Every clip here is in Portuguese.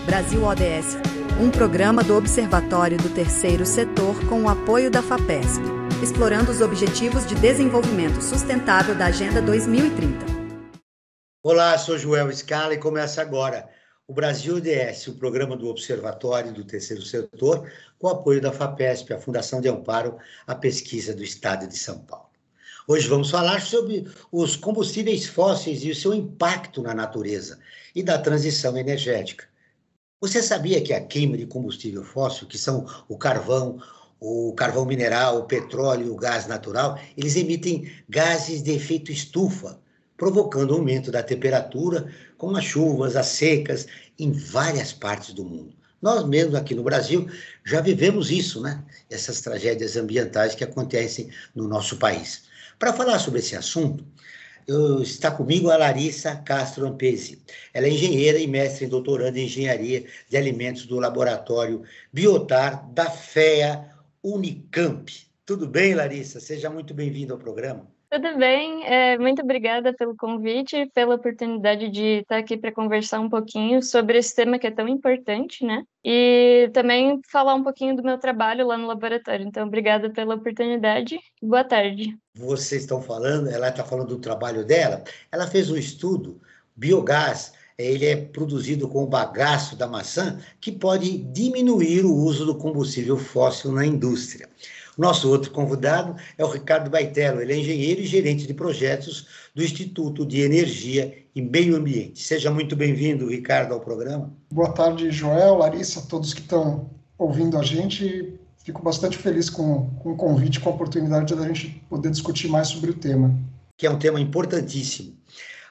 Brasil ODS, um programa do Observatório do Terceiro Setor com o apoio da FAPESP, explorando os Objetivos de Desenvolvimento Sustentável da Agenda 2030. Olá, sou Joel Scala e começa agora o Brasil ODS, o programa do Observatório do Terceiro Setor com o apoio da FAPESP, a Fundação de Amparo à Pesquisa do Estado de São Paulo. Hoje vamos falar sobre os combustíveis fósseis e o seu impacto na natureza e da transição energética. Você sabia que a queima de combustível fóssil, que são o carvão mineral, o petróleo e o gás natural, eles emitem gases de efeito estufa, provocando aumento da temperatura, com as chuvas, as secas, em várias partes do mundo. Nós mesmos aqui no Brasil já vivemos isso, né? Essas tragédias ambientais que acontecem no nosso país. Para falar sobre esse assunto, está comigo a Larissa Castro Ampesi. Ela é engenheira e mestre e doutoranda em engenharia de alimentos do laboratório Biotar da FEA Unicamp. Tudo bem, Larissa? Seja muito bem-vinda ao programa. Tudo bem, muito obrigada pelo convite e pela oportunidade de estar aqui para conversar um pouquinho sobre esse tema que é tão importante, né? E também falar um pouquinho do meu trabalho lá no laboratório. Então, obrigada pela oportunidade. Boa tarde. Vocês estão falando, ela está falando do trabalho dela, ela fez um estudo, biogás, ele é produzido com o bagaço da maçã, que pode diminuir o uso do combustível fóssil na indústria. Nosso outro convidado é o Ricardo Baitello, ele é engenheiro e gerente de projetos do Instituto de Energia e Meio Ambiente. Seja muito bem-vindo, Ricardo, ao programa. Boa tarde, Joel, Larissa, todos que estão ouvindo a gente. Fico bastante feliz com o convite, com a oportunidade da gente poder discutir mais sobre o tema. Que é um tema importantíssimo.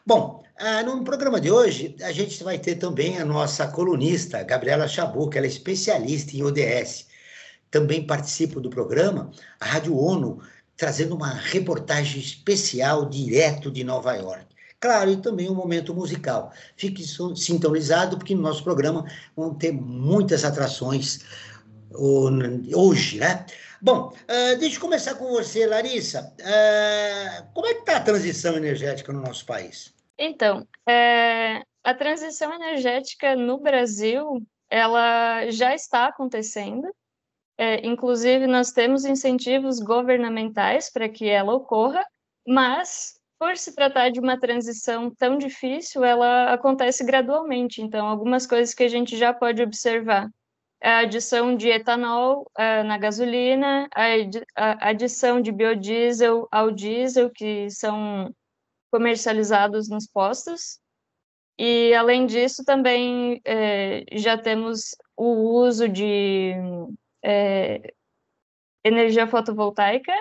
Bom, no programa de hoje, a gente vai ter também a nossa colunista, Gabriela Chabot, que ela é especialista em ODS. Também participa do programa a Rádio ONU, trazendo uma reportagem especial direto de Nova York. Claro, e também um momento musical. Fique sintonizado, porque no nosso programa vão ter muitas atrações hoje, né? Bom, deixa eu começar com você, Larissa. Como é que está a transição energética no nosso país? Então, a transição energética no Brasil, ela já está acontecendo. Inclusive, nós temos incentivos governamentais para que ela ocorra, mas, por se tratar de uma transição tão difícil, ela acontece gradualmente. Então, algumas coisas que a gente já pode observar. A adição de etanol na gasolina, a adição de biodiesel ao diesel, que são comercializados nos postos. E, além disso, também já temos o uso de energia fotovoltaica,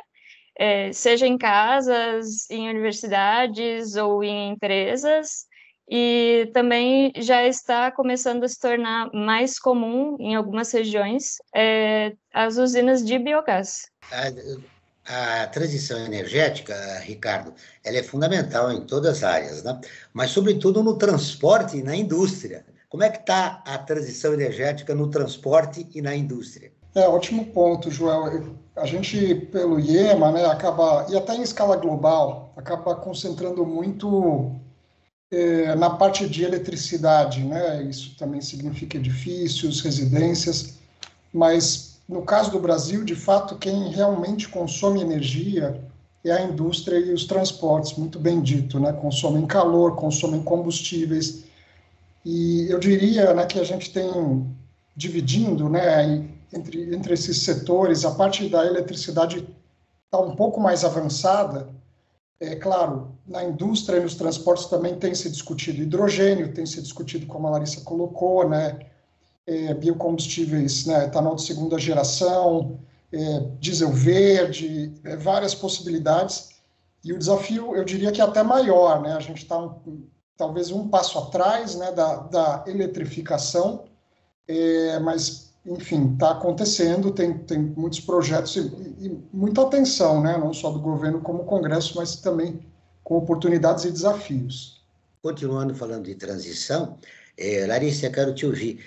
seja em casas, em universidades ou em empresas, e também já está começando a se tornar mais comum em algumas regiões as usinas de biogás. A transição energética, Ricardo, ela é fundamental em todas as áreas, né? Mas sobretudo no transporte e na indústria. Como é que está a transição energética no transporte e na indústria? Ótimo ponto, Joel. A gente, pelo IEMA, né, acaba, e até em escala global, acaba concentrando muito na parte de eletricidade, né? Isso também significa edifícios, residências, mas no caso do Brasil, de fato, quem realmente consome energia é a indústria e os transportes, muito bem dito, né? Consomem calor, consomem combustíveis, e eu diria, né, que a gente tem dividindo, né, entre esses setores, a parte da eletricidade está um pouco mais avançada. Claro, na indústria e nos transportes também tem se discutido hidrogênio, tem se discutido, como a Larissa colocou, né, biocombustíveis, né, etanol de segunda geração, diesel verde, várias possibilidades. E o desafio, eu diria que é até maior, né? A gente está talvez um passo atrás, né, da eletrificação, mas enfim, está acontecendo, tem muitos projetos e muita atenção, né? Não só do governo como Congresso, mas também com oportunidades e desafios. Continuando falando de transição, Larissa, eu quero te ouvir.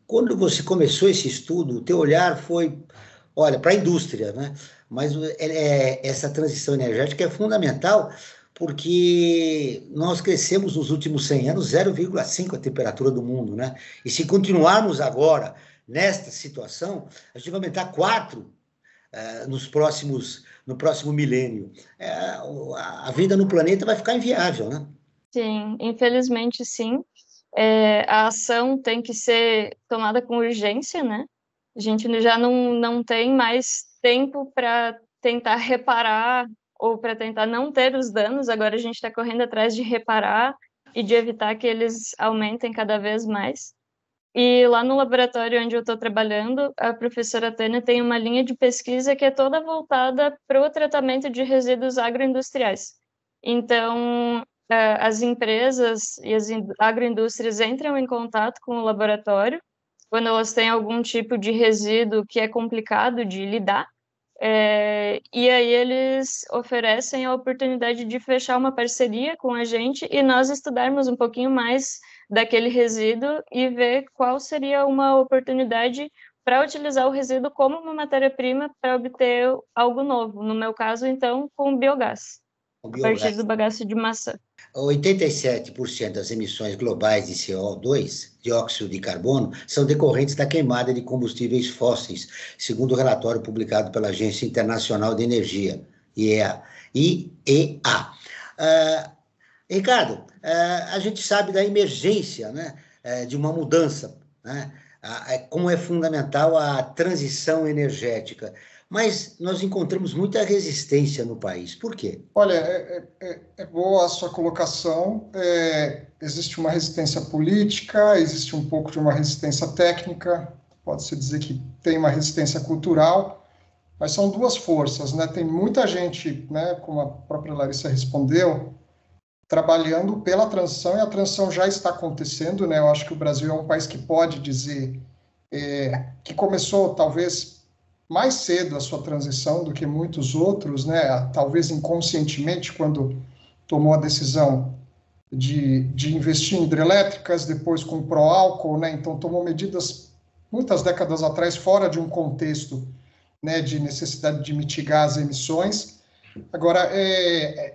Quando você começou esse estudo, o teu olhar foi, olha, para a indústria, né? Mas essa transição energética é fundamental porque nós crescemos nos últimos 100 anos 0,5 a temperatura do mundo, né? E se continuarmos agora nesta situação, a gente vai aumentar 4 no próximo milênio. A vida no planeta vai ficar inviável, né? Sim, infelizmente sim. A ação tem que ser tomada com urgência, né? A gente já não tem mais tempo para tentar reparar ou para tentar não ter os danos, agora a gente está correndo atrás de reparar e de evitar que eles aumentem cada vez mais. E lá no laboratório onde eu estou trabalhando, a professora Tânia tem uma linha de pesquisa que é toda voltada para o tratamento de resíduos agroindustriais. Então, as empresas e as agroindústrias entram em contato com o laboratório quando elas têm algum tipo de resíduo que é complicado de lidar, e aí eles oferecem a oportunidade de fechar uma parceria com a gente e nós estudarmos um pouquinho mais daquele resíduo e ver qual seria uma oportunidade para utilizar o resíduo como uma matéria-prima para obter algo novo. No meu caso, então, com biogás, a partir do bagaço de maçã. 87% das emissões globais de CO2, dióxido de carbono, são decorrentes da queimada de combustíveis fósseis, segundo o relatório publicado pela Agência Internacional de Energia, IEA. Ricardo, a gente sabe da emergência, né, de uma mudança, né, como é fundamental a transição energética. Mas nós encontramos muita resistência no país. Por quê? Olha, é boa a sua colocação. Existe uma resistência política, existe um pouco de uma resistência técnica, pode-se dizer que tem uma resistência cultural, mas são duas forças, né? Tem muita gente, né, como a própria Larissa respondeu, trabalhando pela transição, e a transição já está acontecendo, né? Eu acho que o Brasil é um país que pode dizer que começou, talvez, mais cedo a sua transição do que muitos outros, né? Talvez inconscientemente, quando tomou a decisão de investir em hidrelétricas, depois com o pró-álcool, né? Então tomou medidas muitas décadas atrás fora de um contexto, né, de necessidade de mitigar as emissões. Agora,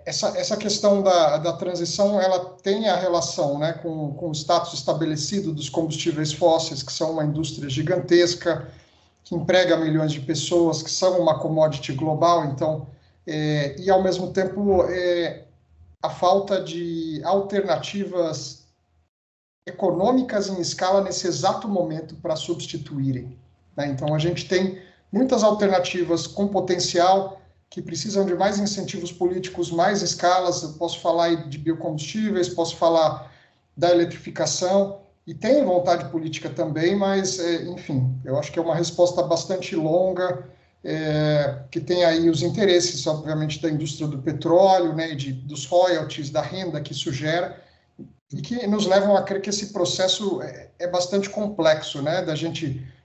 essa questão da transição, ela tem a relação, né, com o status estabelecido dos combustíveis fósseis, que são uma indústria gigantesca, que emprega milhões de pessoas, que são uma commodity global, então, e ao mesmo tempo a falta de alternativas econômicas em escala nesse exato momento para substituírem, né? Então a gente tem muitas alternativas com potencial que precisam de mais incentivos políticos, mais escalas. Eu posso falar de biocombustíveis, posso falar da eletrificação, e tem vontade política também, mas, enfim, eu acho que é uma resposta bastante longa, que tem aí os interesses, obviamente, da indústria do petróleo, né, e dos royalties, da renda que isso gera, e que nos levam a crer que esse processo é bastante complexo, né,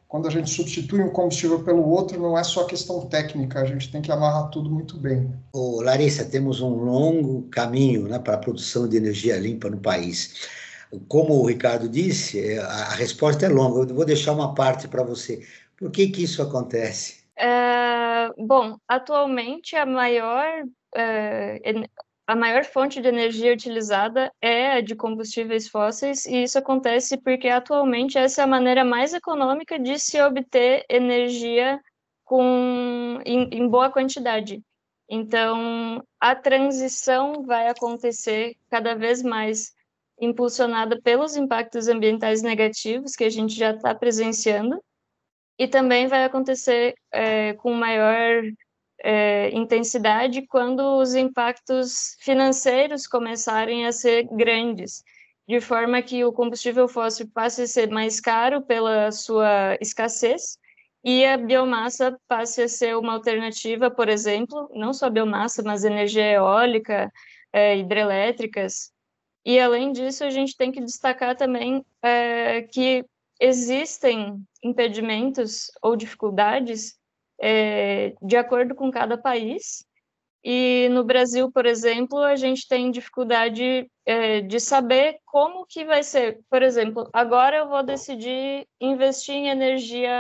quando a gente substitui um combustível pelo outro, não é só questão técnica, a gente tem que amarrar tudo muito bem. Larissa, temos um longo caminho, né, para a produção de energia limpa no país. Como o Ricardo disse, a resposta é longa. Eu vou deixar uma parte para você. Por que isso acontece? Bom, atualmente a maior fonte de energia utilizada é a de combustíveis fósseis, e isso acontece porque atualmente essa é a maneira mais econômica de se obter energia em boa quantidade. Então, a transição vai acontecer cada vez mais impulsionada pelos impactos ambientais negativos que a gente já está presenciando, e também vai acontecer com maior intensidade quando os impactos financeiros começarem a ser grandes, de forma que o combustível fóssil passe a ser mais caro pela sua escassez e a biomassa passe a ser uma alternativa, por exemplo, não só a biomassa, mas energia eólica, hidrelétricas. E, além disso, a gente tem que destacar também que existem impedimentos ou dificuldades de acordo com cada país. E no Brasil, por exemplo, a gente tem dificuldade de saber como que vai ser. Por exemplo, agora eu vou decidir investir em energia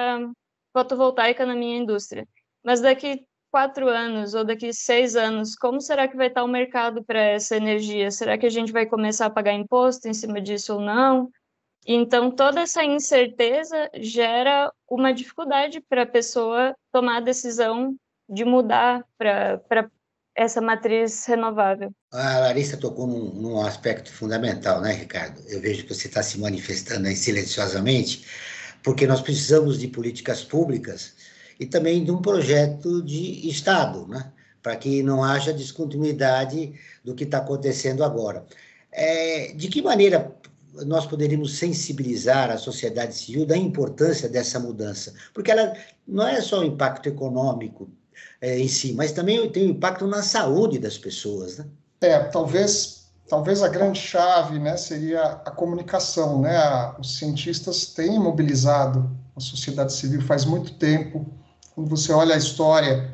fotovoltaica na minha indústria, mas daqui 4 anos ou daqui 6 anos, como será que vai estar o mercado para essa energia? Será que a gente vai começar a pagar imposto em cima disso ou não? Então, toda essa incerteza gera uma dificuldade para a pessoa tomar a decisão de mudar para essa matriz renovável. A Larissa tocou num aspecto fundamental, né, Ricardo? Eu vejo que você está se manifestando aí silenciosamente, porque nós precisamos de políticas públicas e também de um projeto de Estado, né, para que não haja descontinuidade do que está acontecendo agora. De que maneira nós poderíamos sensibilizar a sociedade civil da importância dessa mudança? Porque ela não é só o impacto econômico em si, mas também tem um impacto na saúde das pessoas, né? Talvez a grande chave, né, seria a comunicação, né? Os cientistas têm mobilizado a sociedade civil faz muito tempo. Quando você olha a história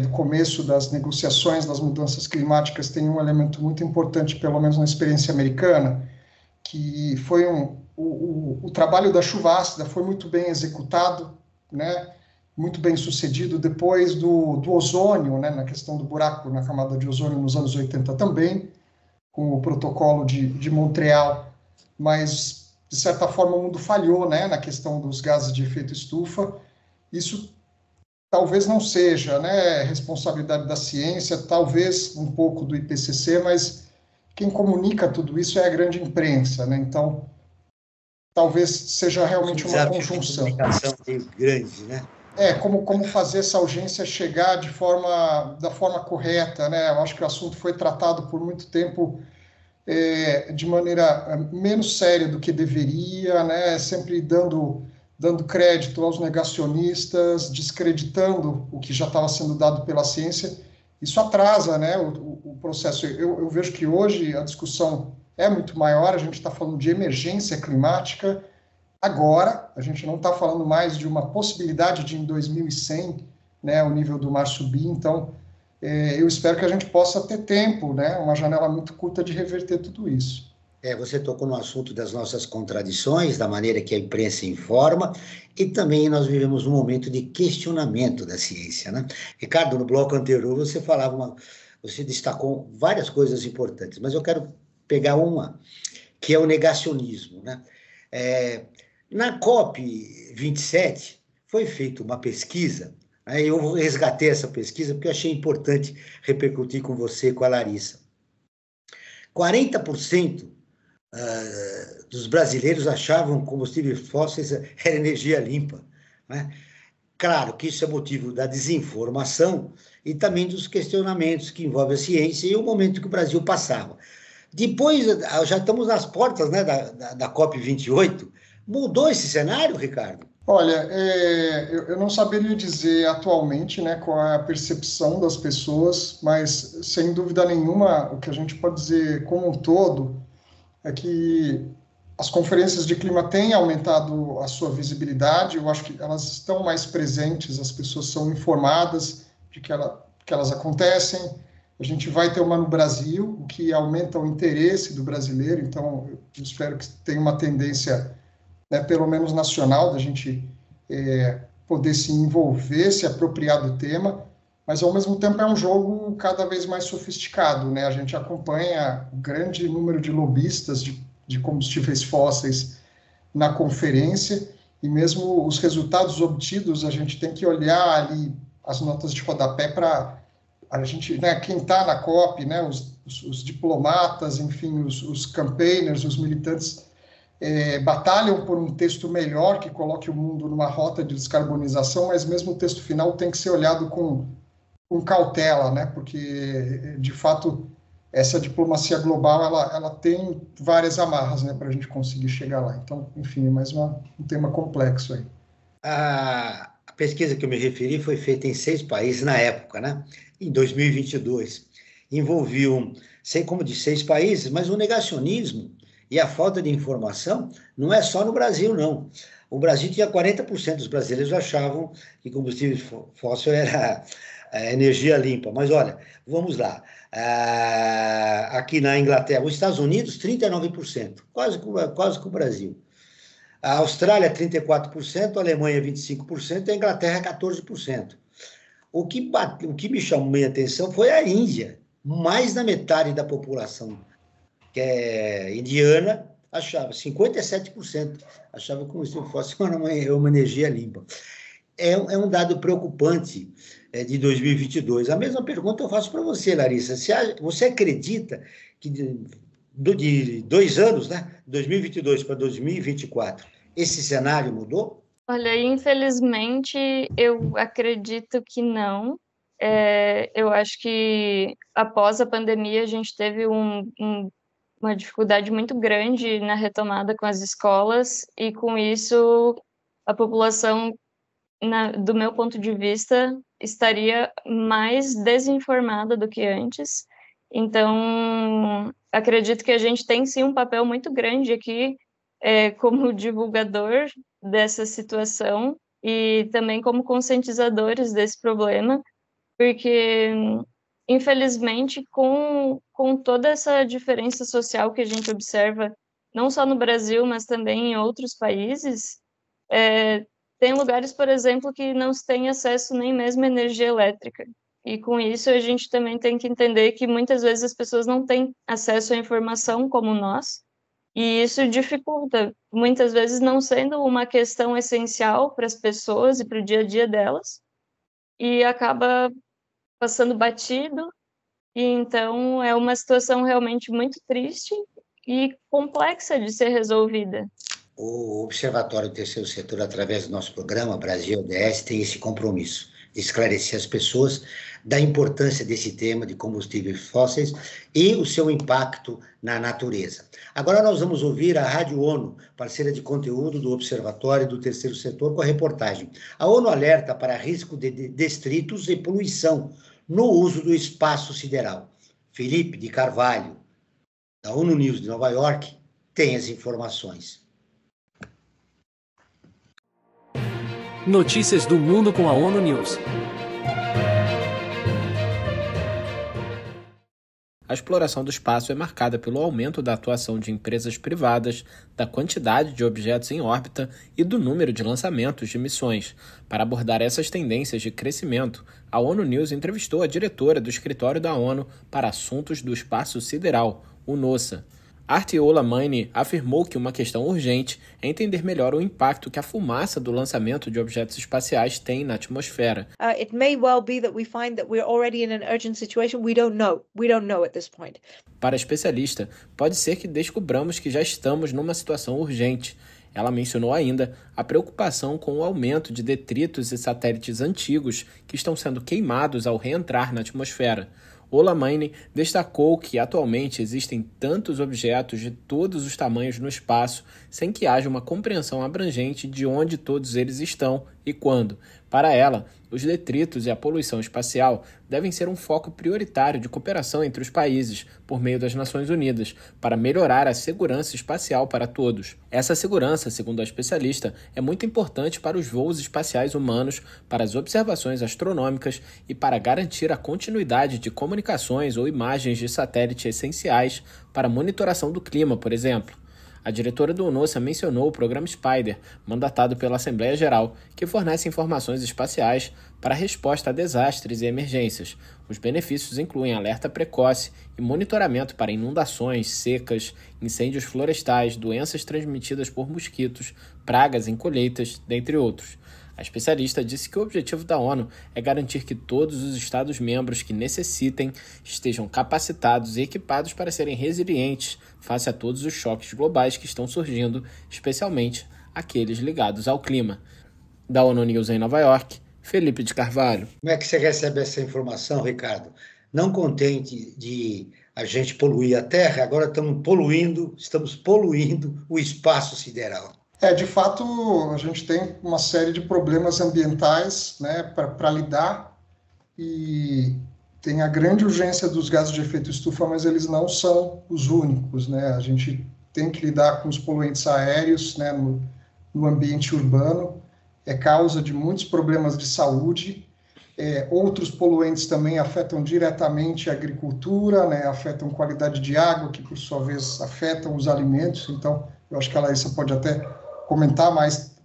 do começo das negociações das mudanças climáticas, tem um elemento muito importante, pelo menos na experiência americana, que foi o trabalho da chuva ácida foi muito bem executado, né? Muito bem sucedido depois do ozônio, né? Na questão do buraco na camada de ozônio nos anos 80 também, com o protocolo de Montreal, mas, de certa forma, o mundo falhou, né? Na questão dos gases de efeito estufa. Isso talvez não seja, né, responsabilidade da ciência, talvez um pouco do IPCC, mas quem comunica tudo isso é a grande imprensa, né? Então, talvez seja realmente uma conjunção. Comunicação grande, né? Como fazer essa urgência chegar da forma correta, né? Eu acho que o assunto foi tratado por muito tempo de maneira menos séria do que deveria, né? Sempre dando crédito aos negacionistas, descreditando o que já estava sendo dado pela ciência. Isso atrasa, né, o processo. Eu vejo que hoje a discussão é muito maior, a gente está falando de emergência climática. Agora, a gente não está falando mais de uma possibilidade de, em 2100, né, o nível do mar subir. Então, eu espero que a gente possa ter tempo, né, uma janela muito curta de reverter tudo isso. Você tocou no assunto das nossas contradições, da maneira que a imprensa informa, e também nós vivemos um momento de questionamento da ciência, né? Ricardo, no bloco anterior você destacou várias coisas importantes, mas eu quero pegar uma, que é o negacionismo, né? Na COP27 foi feita uma pesquisa, né? Eu resgatei essa pesquisa porque eu achei importante repercutir com você, com a Larissa. 40% dos brasileiros achavam que combustíveis fósseis era energia limpa, né? Claro que isso é motivo da desinformação e também dos questionamentos que envolvem a ciência e o momento que o Brasil passava. Depois, já estamos nas portas, né, da COP28. Mudou esse cenário, Ricardo? Olha, eu não saberia dizer atualmente, né, qual é a percepção das pessoas, mas, sem dúvida nenhuma, o que a gente pode dizer como um todo é que as conferências de clima têm aumentado a sua visibilidade. Eu acho que elas estão mais presentes, as pessoas são informadas de que elas acontecem. A gente vai ter uma no Brasil, o que aumenta o interesse do brasileiro, então eu espero que tenha uma tendência, né, pelo menos nacional, da gente poder se envolver, se apropriar do tema, mas ao mesmo tempo é um jogo cada vez mais sofisticado, né? A gente acompanha o grande número de lobistas de combustíveis fósseis na conferência, e mesmo os resultados obtidos, a gente tem que olhar ali as notas de rodapé para a gente, né, quem está na COP, né, os diplomatas, enfim, os campaigners, os militantes, batalham por um texto melhor que coloque o mundo numa rota de descarbonização, mas mesmo o texto final tem que ser olhado com cautela, né, porque, de fato, essa diplomacia global, ela tem várias amarras, né, para a gente conseguir chegar lá. Então, enfim, é mais um tema complexo aí. A pesquisa que eu me referi foi feita em 6 países na época, né? Em 2022. Envolviam, sei como de 6 países, mas o negacionismo e a falta de informação não é só no Brasil, não. O Brasil tinha 40% dos brasileiros achavam que combustível fóssil era energia limpa. Mas olha, vamos lá. Aqui na Inglaterra, os Estados Unidos, 39%, quase que o Brasil. A Austrália, 34%, a Alemanha, 25%, a Inglaterra, 14%. o que me chamou a atenção foi a Índia. Mais da metade da população que é indiana achava, 57%, achava como se fosse uma energia limpa. É um dado preocupante de 2022. A mesma pergunta eu faço para você, Larissa. Você acredita que de 2 anos, né, 2022 para 2024, esse cenário mudou? Olha, infelizmente, eu acredito que não. Eu acho que após a pandemia a gente teve uma dificuldade muito grande na retomada com as escolas e com isso a população, do meu ponto de vista, estaria mais desinformada do que antes. Então, acredito que a gente tem sim um papel muito grande aqui como divulgador dessa situação e também como conscientizadores desse problema, porque, infelizmente, com toda essa diferença social que a gente observa, não só no Brasil, mas também em outros países, tem lugares, por exemplo, que não se tem acesso nem mesmo à energia elétrica. E com isso a gente também tem que entender que muitas vezes as pessoas não têm acesso à informação como nós, e isso dificulta, muitas vezes não sendo uma questão essencial para as pessoas e para o dia a dia delas, e acaba passando batido, e então é uma situação realmente muito triste e complexa de ser resolvida. O Observatório do Terceiro Setor, através do nosso programa Brasil ODS, tem esse compromisso de esclarecer as pessoas da importância desse tema de combustíveis fósseis e o seu impacto na natureza. Agora nós vamos ouvir a Rádio ONU, parceira de conteúdo do Observatório do Terceiro Setor, com a reportagem. A ONU alerta para risco de detritos e poluição no uso do espaço sideral. Felipe de Carvalho, da ONU News de Nova York, tem as informações. Notícias do mundo com a ONU News. A exploração do espaço é marcada pelo aumento da atuação de empresas privadas, da quantidade de objetos em órbita e do número de lançamentos de missões. Para abordar essas tendências de crescimento, a ONU News entrevistou a diretora do Escritório da ONU para Assuntos do Espaço Sideral, o NOSA. Arti Olamine afirmou que uma questão urgente é entender melhor o impacto que a fumaça do lançamento de objetos espaciais tem na atmosfera. It may well be that we find that we're already in an urgent situation. We don't know. We don't know at this point. Para a especialista, pode ser que descobramos que já estamos numa situação urgente. Ela mencionou ainda a preocupação com o aumento de detritos e satélites antigos que estão sendo queimados ao reentrar na atmosfera. Olamine destacou que atualmente existem tantos objetos de todos os tamanhos no espaço, sem que haja uma compreensão abrangente de onde todos eles estão e quando. Para ela, os detritos e a poluição espacial devem ser um foco prioritário de cooperação entre os países, por meio das Nações Unidas, para melhorar a segurança espacial para todos. Essa segurança, segundo a especialista, é muito importante para os voos espaciais humanos, para as observações astronômicas e para garantir a continuidade de comunicações ou imagens de satélite essenciais para a monitoração do clima, por exemplo. A diretora do NOSA mencionou o programa Spider, mandatado pela Assembleia Geral, que fornece informações espaciais para resposta a desastres e emergências. Os benefícios incluem alerta precoce e monitoramento para inundações, secas, incêndios florestais, doenças transmitidas por mosquitos, pragas em colheitas, dentre outros. A especialista disse que o objetivo da ONU é garantir que todos os Estados-membros que necessitem estejam capacitados e equipados para serem resilientes face a todos os choques globais que estão surgindo, especialmente aqueles ligados ao clima. Da ONU News em Nova York, Felipe de Carvalho. Como é que você recebe essa informação, Ricardo? Não contente de a gente poluir a Terra, agora estamos poluindo o espaço sideral. De fato, a gente tem uma série de problemas ambientais, né, para lidar, e tem a grande urgência dos gases de efeito estufa, mas eles não são os únicos, né? A gente tem que lidar com os poluentes aéreos, né, no ambiente urbano, é causa de muitos problemas de saúde. Outros poluentes também afetam diretamente a agricultura, né, afetam qualidade de água, que por sua vez afetam os alimentos. Então, eu acho que a Larissa pode até comentar mais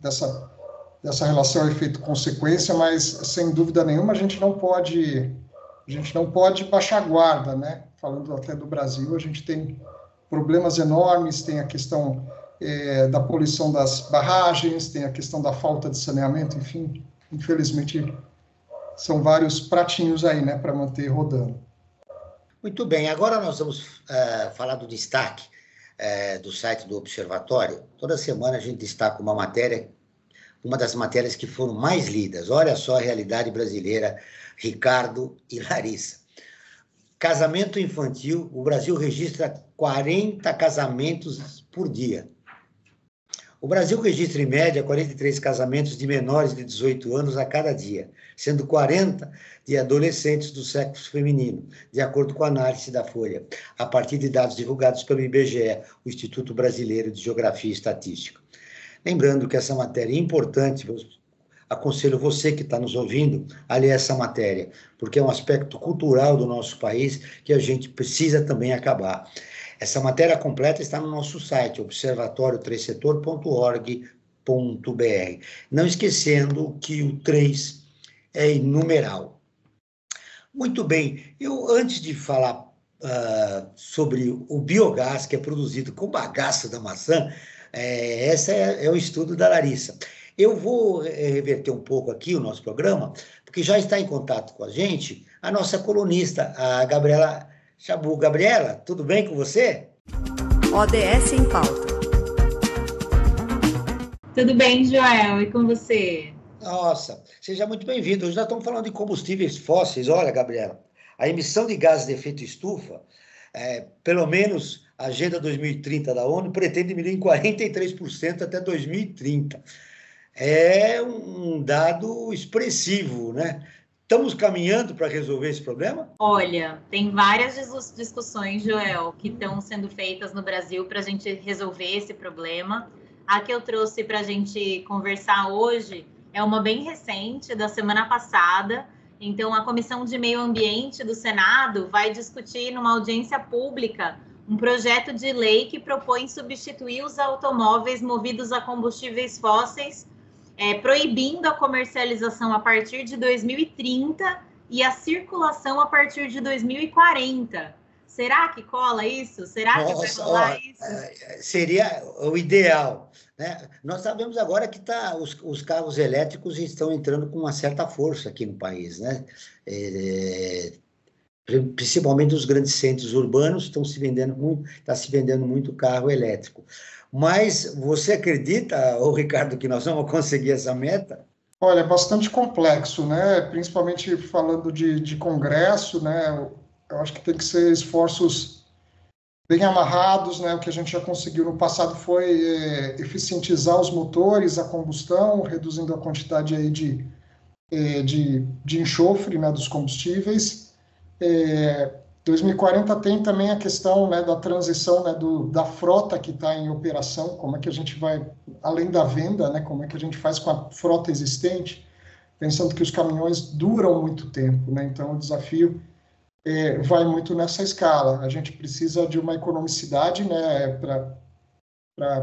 dessa relação efeito-consequência, mas, sem dúvida nenhuma, a gente não pode baixar a guarda, né? Falando até do Brasil, a gente tem problemas enormes, tem a questão da poluição das barragens, tem a questão da falta de saneamento, enfim, infelizmente, são vários pratinhos aí, né, para manter rodando. Muito bem, agora nós vamos falar do destaque do site do Observatório. Toda semana a gente destaca uma matéria, uma das matérias que foram mais lidas. Olha só a realidade brasileira, Ricardo e Larissa. Casamento infantil, o Brasil registra 40 casamentos por dia. O Brasil registra, em média, 43 casamentos de menores de 18 anos a cada dia, sendo 40 de adolescentes do sexo feminino, de acordo com a análise da Folha, a partir de dados divulgados pelo IBGE, o Instituto Brasileiro de Geografia e Estatística. Lembrando que essa matéria é importante, aconselho você que está nos ouvindo a ler essa matéria, porque é um aspecto cultural do nosso país que a gente precisa também acabar. Essa matéria completa está no nosso site, observatório3setor.org.br. Não esquecendo que o 3 é em numeral. Muito bem, antes de falar sobre o biogás que é produzido com bagaço da maçã, esse é o estudo da Larissa. Eu vou reverter um pouco aqui o nosso programa, porque já está em contato com a gente a nossa colunista, a Gabriela Chabu. Gabriela, tudo bem com você? ODS em pauta. Tudo bem, Joel, e com você? Nossa, seja muito bem-vindo. Hoje nós estamos falando de combustíveis fósseis. Olha, Gabriela, a emissão de gases de efeito estufa, pelo menos a Agenda 2030 da ONU pretende diminuir em 43% até 2030. É um dado expressivo, né? Estamos caminhando para resolver esse problema? Olha, tem várias discussões, Joel, que estão sendo feitas no Brasil para a gente resolver esse problema. A que eu trouxe para a gente conversar hoje é uma bem recente, da semana passada. Então, a Comissão de Meio Ambiente do Senado vai discutir numa audiência pública um projeto de lei que propõe substituir os automóveis movidos a combustíveis fósseis, proibindo a comercialização a partir de 2030 e a circulação a partir de 2040. Será que cola isso? Será que vai rolar isso? Seria o ideal, né? Nós sabemos agora que os carros elétricos estão entrando com uma certa força aqui no país, né? Principalmente nos grandes centros urbanos, está se vendendo muito carro elétrico. Mas você acredita, Ricardo, que nós vamos conseguir essa meta? Olha, é bastante complexo, né? Principalmente falando de Congresso, né? Eu acho que tem que ser esforços bem amarrados, né? O que a gente já conseguiu no passado foi eficientizar os motores, a combustão, reduzindo a quantidade aí de enxofre, né, dos combustíveis. 2040 tem também a questão, né, da transição, né, da frota que está em operação, como é que a gente vai, além da venda, né, como é que a gente faz com a frota existente, pensando que os caminhões duram muito tempo, né, então o desafio vai muito nessa escala. A gente precisa de uma economicidade, né, para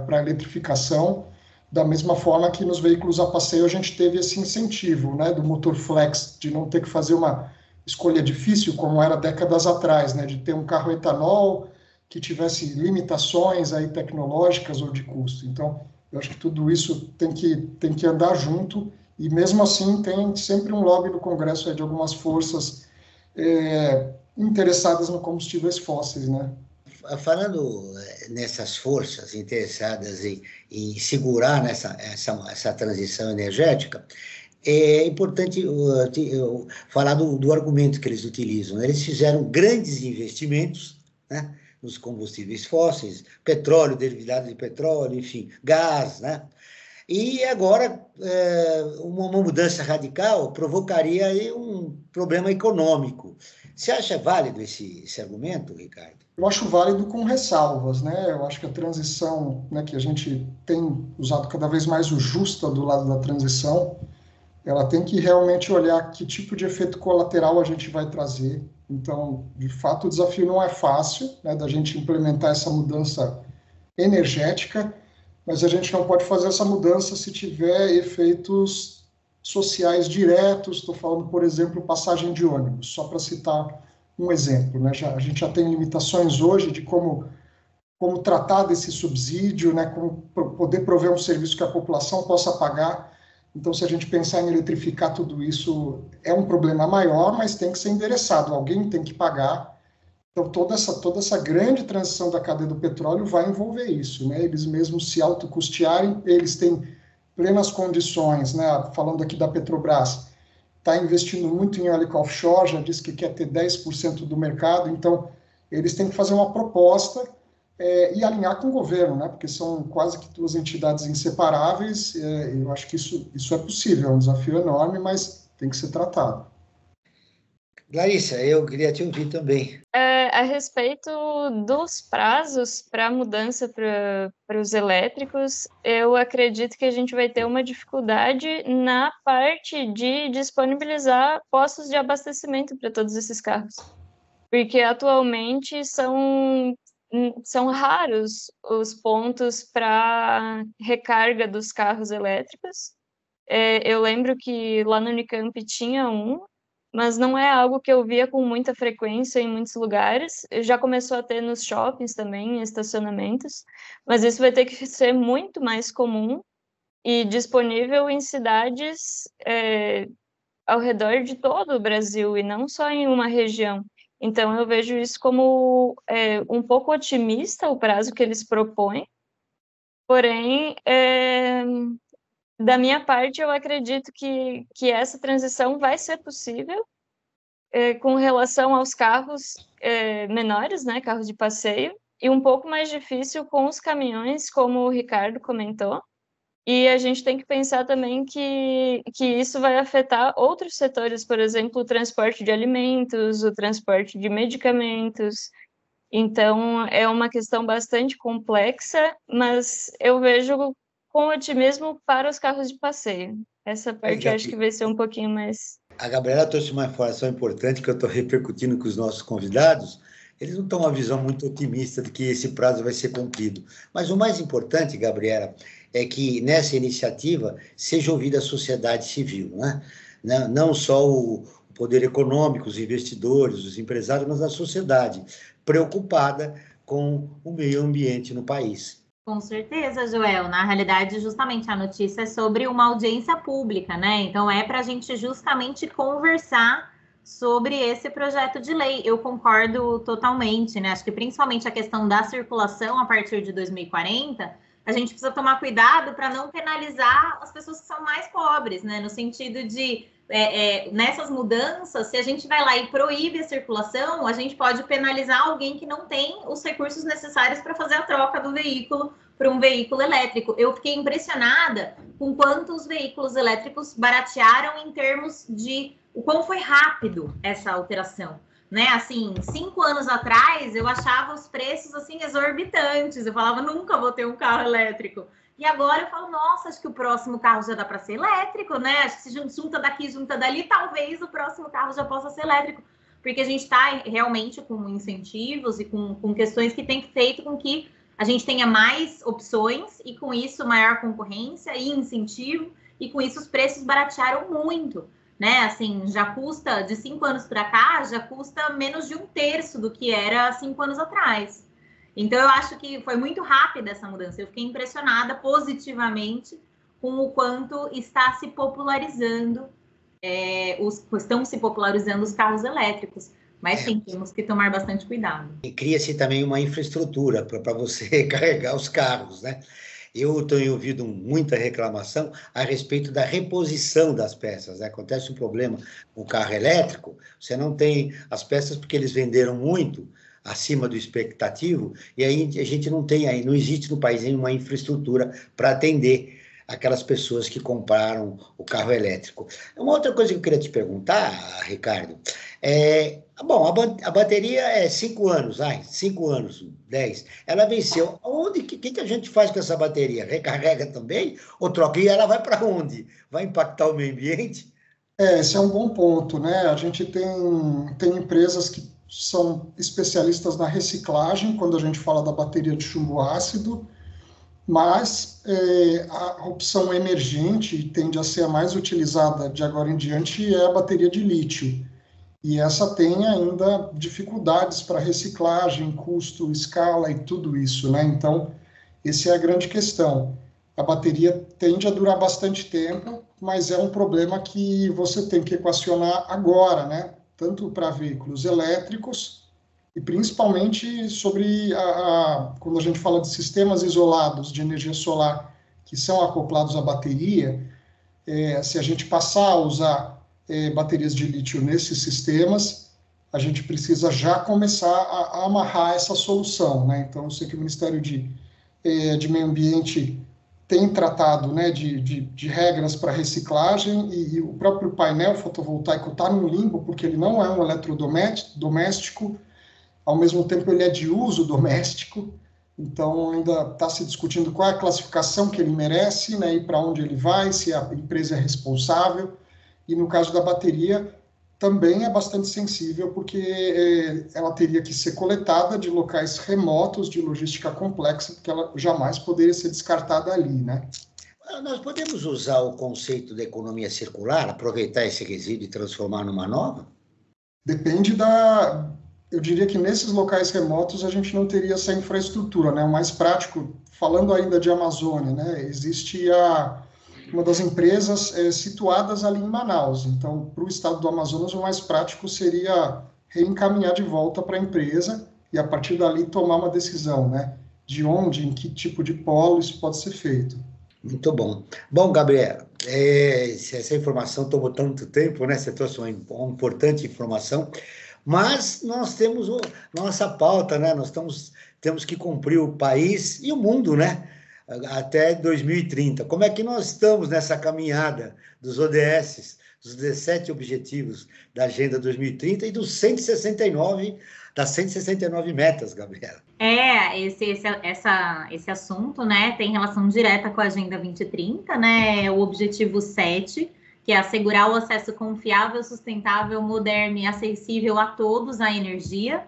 a eletrificação, da mesma forma que nos veículos a passeio a gente teve esse incentivo, né, do motor flex, de não ter que fazer uma escolha difícil, como era décadas atrás, né, de ter um carro etanol que tivesse limitações aí tecnológicas ou de custo. Então, eu acho que tudo isso tem que andar junto, e mesmo assim tem sempre um lobby no Congresso aí de algumas forças interessadas no combustíveis fósseis, né? Falando nessas forças interessadas em segurar essa transição energética, é importante falar do argumento que eles utilizam, né? Eles fizeram grandes investimentos, né, nos combustíveis fósseis, petróleo, derivado de petróleo, enfim, gás, né? E agora, uma mudança radical provocaria aí um problema econômico. Você acha válido esse argumento, Ricardo? Eu acho válido com ressalvas, né? Eu acho que a transição, né, que a gente tem usado cada vez mais o justa do lado da transição, ela tem que realmente olhar que tipo de efeito colateral a gente vai trazer. Então, de fato, o desafio não é fácil, né, da gente implementar essa mudança energética, mas a gente não pode fazer essa mudança se tiver efeitos sociais diretos. Estou falando, por exemplo, passagem de ônibus, só para citar um exemplo, né? A gente já tem limitações hoje de como tratar desse subsídio, né? Como poder prover um serviço que a população possa pagar. Então, se a gente pensar em eletrificar tudo isso, é um problema maior, mas tem que ser endereçado, alguém tem que pagar. Então, toda essa grande transição da cadeia do petróleo vai envolver isso, né? Eles mesmos se autocustearem, eles têm plenas condições, né? Falando aqui da Petrobras, está investindo muito em eólica offshore, já disse que quer ter 10% do mercado, então eles têm que fazer uma proposta e alinhar com o governo, né? Porque são quase que duas entidades inseparáveis. Eu acho que isso é possível, é um desafio enorme, mas tem que ser tratado. Larissa, eu queria te ouvir também. A respeito dos prazos para a mudança para os elétricos, eu acredito que a gente vai ter uma dificuldade na parte de disponibilizar postos de abastecimento para todos esses carros. Porque atualmente são raros os pontos para recarga dos carros elétricos. Eu lembro que lá no Unicamp tinha um, mas não é algo que eu via com muita frequência em muitos lugares. Já começou a ter nos shoppings também, em estacionamentos, mas isso vai ter que ser muito mais comum e disponível em cidades ao redor de todo o Brasil e não só em uma região. Então, eu vejo isso como um pouco otimista, o prazo que eles propõem, porém, da minha parte, eu acredito que essa transição vai ser possível com relação aos carros menores, né, carros de passeio, e um pouco mais difícil com os caminhões, como o Ricardo comentou. E a gente tem que pensar também que isso vai afetar outros setores, por exemplo, o transporte de alimentos, o transporte de medicamentos. Então, é uma questão bastante complexa, mas eu vejo com otimismo para os carros de passeio. Essa parte eu acho que vai ser um pouquinho mais... A Gabriela trouxe uma informação importante que eu estou repercutindo com os nossos convidados. Eles não estão uma visão muito otimista de que esse prazo vai ser cumprido. Mas o mais importante, Gabriela, é que nessa iniciativa seja ouvida a sociedade civil, né? Não só o poder econômico, os investidores, os empresários, mas a sociedade preocupada com o meio ambiente no país. Com certeza, Joel. Na realidade, justamente a notícia é sobre uma audiência pública, né? Então, é para a gente justamente conversar sobre esse projeto de lei. Eu concordo totalmente, né? Acho que principalmente a questão da circulação a partir de 2040, a gente precisa tomar cuidado para não penalizar as pessoas que são mais pobres, né? No sentido de, nessas mudanças, se a gente vai lá e proíbe a circulação, a gente pode penalizar alguém que não tem os recursos necessários para fazer a troca do veículo para um veículo elétrico. Eu fiquei impressionada com quantos veículos elétricos baratearam em termos de o quão foi rápido essa alteração. Né, assim, 5 anos atrás, eu achava os preços, assim, exorbitantes. Eu falava, nunca vou ter um carro elétrico. E agora eu falo, nossa, acho que o próximo carro já dá para ser elétrico, né? Acho que se junta daqui, junta dali, talvez o próximo carro já possa ser elétrico. Porque a gente está realmente com incentivos e com questões que têm feito com que a gente tenha mais opções e, com isso, maior concorrência e incentivo. E, com isso, os preços baratearam muito. Né, assim, já custa, de 5 anos para cá, já custa menos de 1/3 do que era 5 anos atrás. Então, eu acho que foi muito rápida essa mudança. Eu fiquei impressionada positivamente com o quanto está se popularizando, estão se popularizando os carros elétricos. Mas sim, temos que tomar bastante cuidado. E cria-se também uma infraestrutura para você carregar os carros, né? Eu tenho ouvido muita reclamação a respeito da reposição das peças, né? Acontece um problema com o carro elétrico, você não tem as peças porque eles venderam muito acima do expectativo, e aí a gente não existe no país nenhuma infraestrutura para atender aquelas pessoas que compraram o carro elétrico. Uma outra coisa que eu queria te perguntar, Ricardo, a bateria é 5 anos, 5 anos, 10. Ela venceu. O que a gente faz com essa bateria? Recarrega também? Ou troca? E ela vai para onde? Vai impactar o meio ambiente? Esse é um bom ponto, né? A gente tem empresas que são especialistas na reciclagem, quando a gente fala da bateria de chumbo ácido. Mas a opção emergente tende a ser a mais utilizada de agora em diante é a bateria de lítio. E essa tem ainda dificuldades para reciclagem, custo, escala e tudo isso, né? Então, essa é a grande questão. A bateria tende a durar bastante tempo, mas é um problema que você tem que equacionar agora, né? Tanto para veículos elétricos e principalmente sobre quando a gente fala de sistemas isolados de energia solar que são acoplados à bateria, se a gente passar a usar baterias de lítio nesses sistemas, a gente precisa já começar a amarrar essa solução, né? Então, eu sei que o Ministério de Meio Ambiente tem tratado, né, de regras para reciclagem e o próprio painel fotovoltaico está num limbo porque ele não é um eletrodoméstico, ao mesmo tempo ele é de uso doméstico, então ainda está se discutindo qual é a classificação que ele merece, né, e para onde ele vai, se a empresa é responsável. E no caso da bateria, também é bastante sensível, porque ela teria que ser coletada de locais remotos, de logística complexa, porque ela jamais poderia ser descartada ali, né? Nós podemos usar o conceito da economia circular, aproveitar esse resíduo e transformar numa nova? Depende eu diria que nesses locais remotos a gente não teria essa infraestrutura, né? O mais prático, falando ainda de Amazônia, né? Existe uma das empresas situadas ali em Manaus. Então, para o estado do Amazonas, o mais prático seria reencaminhar de volta para a empresa e, a partir dali, tomar uma decisão, né? De onde, em que tipo de polo isso pode ser feito. Muito bom. Bom, Gabriela, essa informação tomou tanto tempo, né? Você trouxe uma importante informação, mas nós temos nossa pauta, né? Nós temos que cumprir o país e o mundo, né? Até 2030. Como é que nós estamos nessa caminhada dos ODS, dos 17 objetivos da Agenda 2030 e dos 169 metas, Gabriela? Esse assunto, né, tem relação direta com a Agenda 2030, né, o objetivo 7, que é assegurar o acesso confiável, sustentável, moderno e acessível a todos à energia,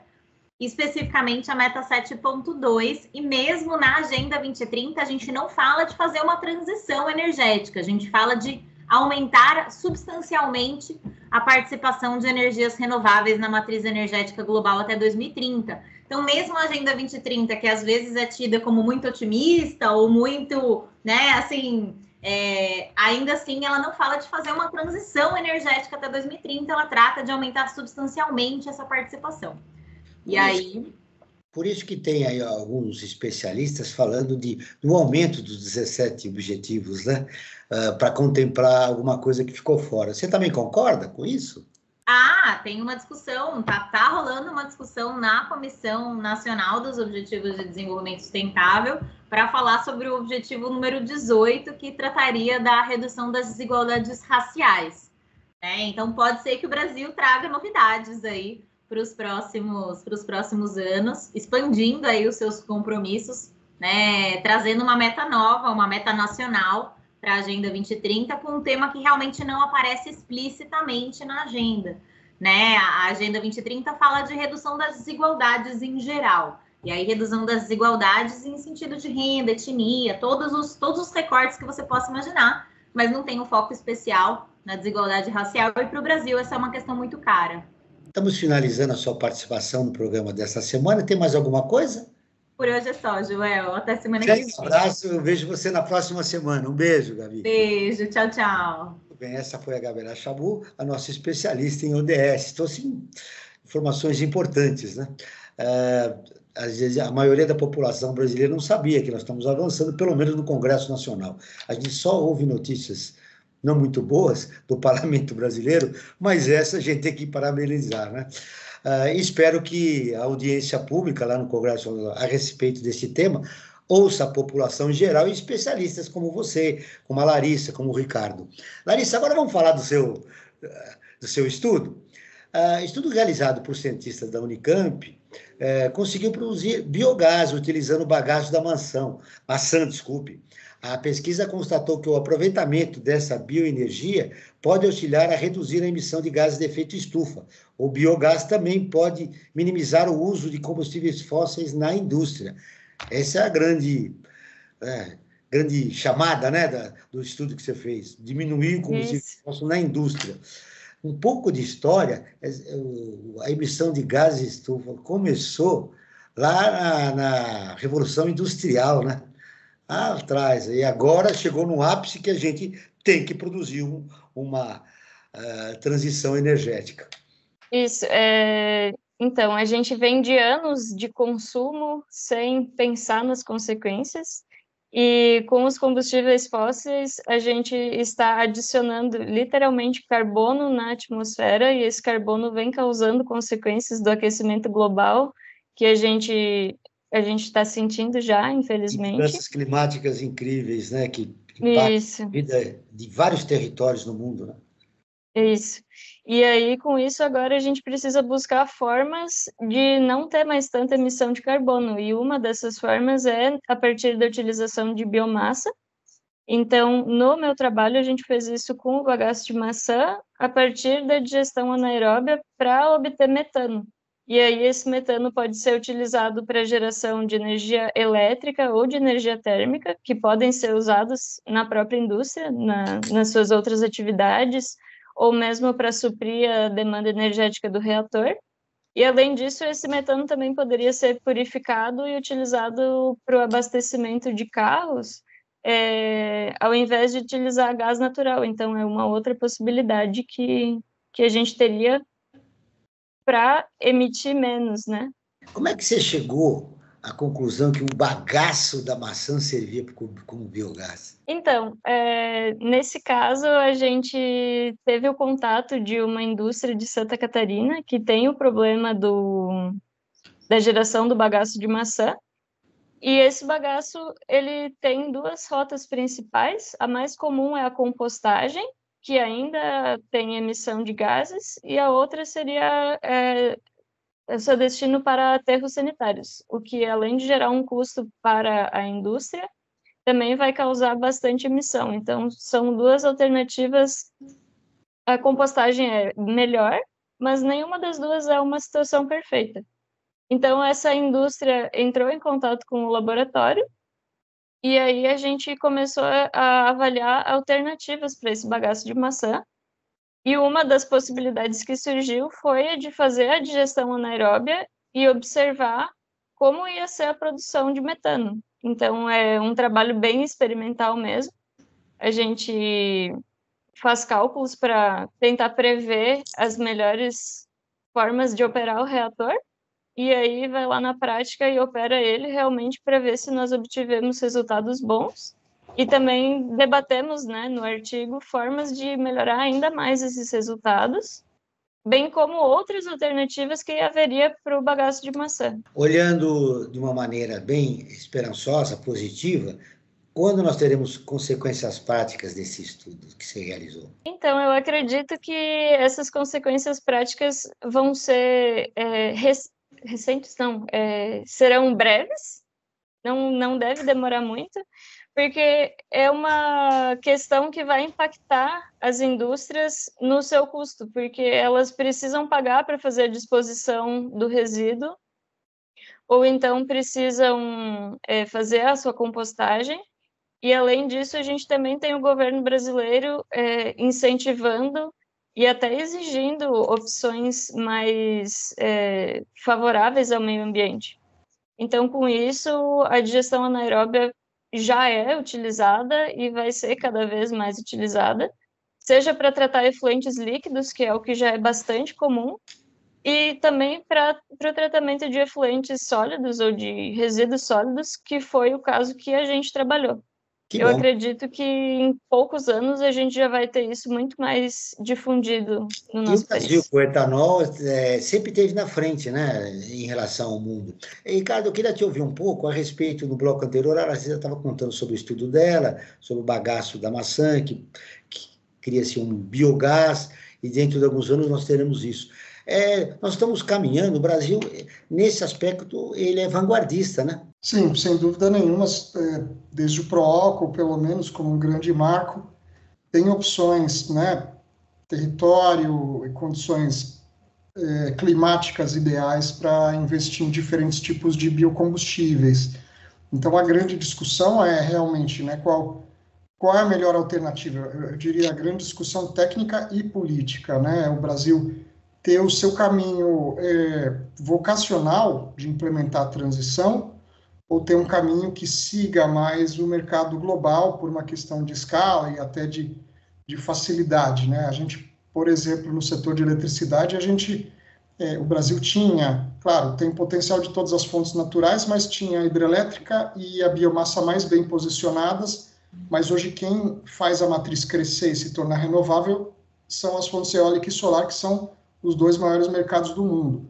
especificamente a meta 7.2, e mesmo na Agenda 2030 a gente não fala de fazer uma transição energética, a gente fala de aumentar substancialmente a participação de energias renováveis na matriz energética global até 2030. Então, mesmo a Agenda 2030, que às vezes é tida como muito otimista ou muito, né, assim, ainda assim ela não fala de fazer uma transição energética até 2030, ela trata de aumentar substancialmente essa participação. Por isso que tem aí alguns especialistas falando do aumento dos 17 objetivos, né? Para contemplar alguma coisa que ficou fora. Você também concorda com isso? Tem uma discussão, tá rolando uma discussão na Comissão Nacional dos Objetivos de Desenvolvimento Sustentável para falar sobre o objetivo número 18, que trataria da redução das desigualdades raciais. Então, pode ser que o Brasil traga novidades aí para os próximos anos, expandindo aí os seus compromissos, né, trazendo uma meta nova, uma meta nacional para a Agenda 2030, com um tema que realmente não aparece explicitamente na agenda, né? A Agenda 2030 fala de redução das desigualdades em geral, e aí redução das desigualdades em sentido de renda, etnia, todos os recortes que você possa imaginar, mas não tem um foco especial na desigualdade racial, e para o Brasil essa é uma questão muito cara. Estamos finalizando a sua participação no programa dessa semana. Tem mais alguma coisa? Por hoje é só, Joel. Até semana que vem. Um abraço, eu vejo você na próxima semana. Um beijo, Gabi. Beijo, tchau, tchau. Muito bem, essa foi a Gabriela Chabu, a nossa especialista em ODS. Então, sim, informações importantes, né? Às vezes, a maioria da população brasileira não sabia que nós estamos avançando, pelo menos no Congresso Nacional. A gente só ouve notícias não muito boas do parlamento brasileiro, mas essa a gente tem que parabenizar, né? Espero que a audiência pública lá no Congresso a respeito desse tema ouça a população em geral e especialistas como você, como a Larissa, como o Ricardo. Larissa, agora vamos falar do seu estudo. Estudo realizado por cientistas da Unicamp conseguiu produzir biogás utilizando o bagaço da maçã. A pesquisa constatou que o aproveitamento dessa bioenergia pode auxiliar a reduzir a emissão de gases de efeito estufa. O biogás também pode minimizar o uso de combustíveis fósseis na indústria. Essa é grande chamada, né, do estudo que você fez, diminuir o combustível fóssil na indústria. Um pouco de história, a emissão de gases de estufa começou lá na Revolução Industrial, né? Lá atrás, e agora chegou no ápice que a gente tem que produzir uma transição energética. Isso, então, a gente vem de anos de consumo sem pensar nas consequências, e com os combustíveis fósseis, a gente está adicionando literalmente carbono na atmosfera, e esse carbono vem causando consequências do aquecimento global, que a gente está sentindo já, infelizmente. E mudanças climáticas incríveis, né, que impactam a vida de vários territórios no mundo, né? Isso. E aí, com isso, agora a gente precisa buscar formas de não ter mais tanta emissão de carbono. E uma dessas formas é a partir da utilização de biomassa. Então, no meu trabalho, a gente fez isso com o bagaço de maçã a partir da digestão anaeróbia para obter metano. E aí, esse metano pode ser utilizado para geração de energia elétrica ou de energia térmica, que podem ser usados na própria indústria, nas suas outras atividades, ou mesmo para suprir a demanda energética do reator. E, além disso, esse metano também poderia ser purificado e utilizado para o abastecimento de carros, ao invés de utilizar gás natural. Então, é uma outra possibilidade que a gente teria para emitir menos, né? Como é que você chegou à conclusão que o bagaço da maçã servia como biogás? Então, nesse caso, a gente teve o contato de uma indústria de Santa Catarina que tem o problema da geração do bagaço de maçã. E esse bagaço, ele tem duas rotas principais. A mais comum é a compostagem, que ainda tem emissão de gases, e a outra seria o seu destino para aterros sanitários, o que, além de gerar um custo para a indústria, também vai causar bastante emissão. Então, são duas alternativas. A compostagem é melhor, mas nenhuma das duas é uma situação perfeita. Então, essa indústria entrou em contato com o laboratório, e aí a gente começou a avaliar alternativas para esse bagaço de maçã. E uma das possibilidades que surgiu foi a de fazer a digestão anaeróbia e observar como ia ser a produção de metano. Então, é um trabalho bem experimental mesmo. A gente faz cálculos para tentar prever as melhores formas de operar o reator, e aí vai lá na prática e opera ele realmente para ver se nós obtivemos resultados bons. E também debatemos, né, no artigo, formas de melhorar ainda mais esses resultados, bem como outras alternativas que haveria para o bagaço de maçã. Olhando de uma maneira bem esperançosa, positiva, quando nós teremos consequências práticas desse estudo que você realizou? Então, eu acredito que essas consequências práticas vão ser recentes, não, serão breves, não deve demorar muito, porque é uma questão que vai impactar as indústrias no seu custo, porque elas precisam pagar para fazer a disposição do resíduo, ou então precisam fazer a sua compostagem, e além disso a gente também tem o governo brasileiro incentivando e até exigindo opções mais favoráveis ao meio ambiente. Então, com isso, a digestão anaeróbia já é utilizada e vai ser cada vez mais utilizada, seja para tratar efluentes líquidos, que é o que já é bastante comum, e também para o tratamento de efluentes sólidos ou de resíduos sólidos, que foi o caso que a gente trabalhou. Eu acredito que em poucos anos a gente já vai ter isso muito mais difundido no nosso país. E o Brasil, com o etanol, sempre esteve na frente, né, em relação ao mundo. E, Ricardo, eu queria te ouvir um pouco a respeito, no bloco anterior, a Aracida estava contando sobre o estudo dela, sobre o bagaço da maçã, que cria-se um biogás, e dentro de alguns anos nós teremos isso. Nós estamos caminhando, o Brasil, nesse aspecto, ele é vanguardista, né? Sim, sem dúvida nenhuma, desde o Proálcool, pelo menos, como um grande marco, tem opções, né, território e condições climáticas ideais para investir em diferentes tipos de biocombustíveis. Então, a grande discussão é realmente, né, qual é a melhor alternativa? Eu diria a grande discussão técnica e política, né? O Brasil ter o seu caminho vocacional de implementar a transição, ou ter um caminho que siga mais o mercado global por uma questão de escala e até de facilidade, né? A gente, por exemplo, no setor de eletricidade, o Brasil tinha, claro, tem potencial de todas as fontes naturais, mas tinha a hidrelétrica e a biomassa mais bem posicionadas, mas hoje quem faz a matriz crescer e se tornar renovável são as fontes eólica e solar, que são os 2 maiores mercados do mundo.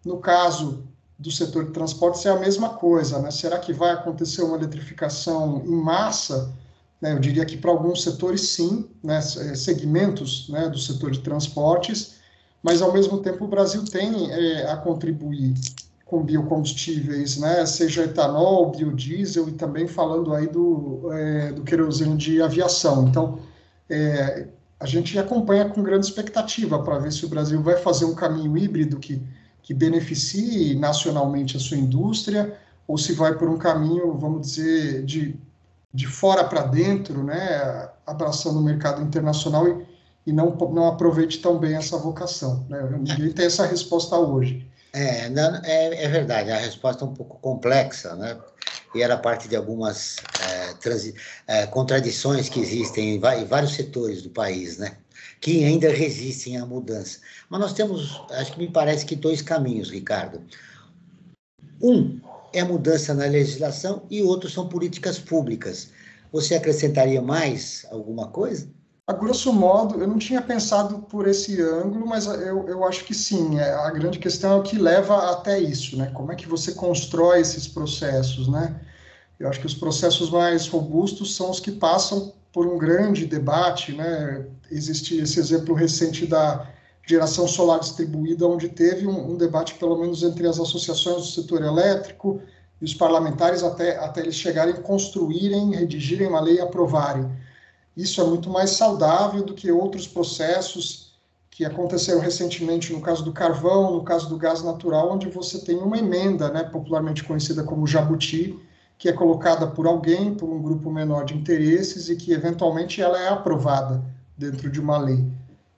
No caso do setor de transportes é a mesma coisa, né? Será que vai acontecer uma eletrificação em massa? Né? Eu diria que para alguns setores sim, né? Segmentos, né, do setor de transportes, mas ao mesmo tempo o Brasil tem a contribuir com biocombustíveis, né? Seja etanol, biodiesel e também falando aí do querosene de aviação. Então, a gente acompanha com grande expectativa para ver se o Brasil vai fazer um caminho híbrido que beneficie nacionalmente a sua indústria, ou se vai por um caminho, vamos dizer, de fora para dentro, né, abraçando o mercado internacional e não aproveite tão bem essa vocação. Né? Ninguém tem essa resposta hoje. É verdade, a resposta é um pouco complexa, né? E era parte de algumas contradições que existem em vários setores do país, né? Que ainda resistem à mudança. Mas nós temos, acho que me parece que 2 caminhos, Ricardo. Um é a mudança na legislação e outros são políticas públicas. Você acrescentaria mais alguma coisa? A grosso modo, eu não tinha pensado por esse ângulo, mas eu acho que sim. A grande questão é o que leva até isso, né? Como é que você constrói esses processos, né? Eu acho que os processos mais robustos são os que passam por um grande debate, né? Existe esse exemplo recente da geração solar distribuída, onde teve um debate, pelo menos entre as associações do setor elétrico e os parlamentares, até eles chegarem, construírem, redigirem uma lei e aprovarem. Isso é muito mais saudável do que outros processos que aconteceram recentemente no caso do carvão, no caso do gás natural, onde você tem uma emenda, né, popularmente conhecida como jabuti, que é colocada por alguém, por um grupo menor de interesses e que eventualmente ela é aprovada dentro de uma lei.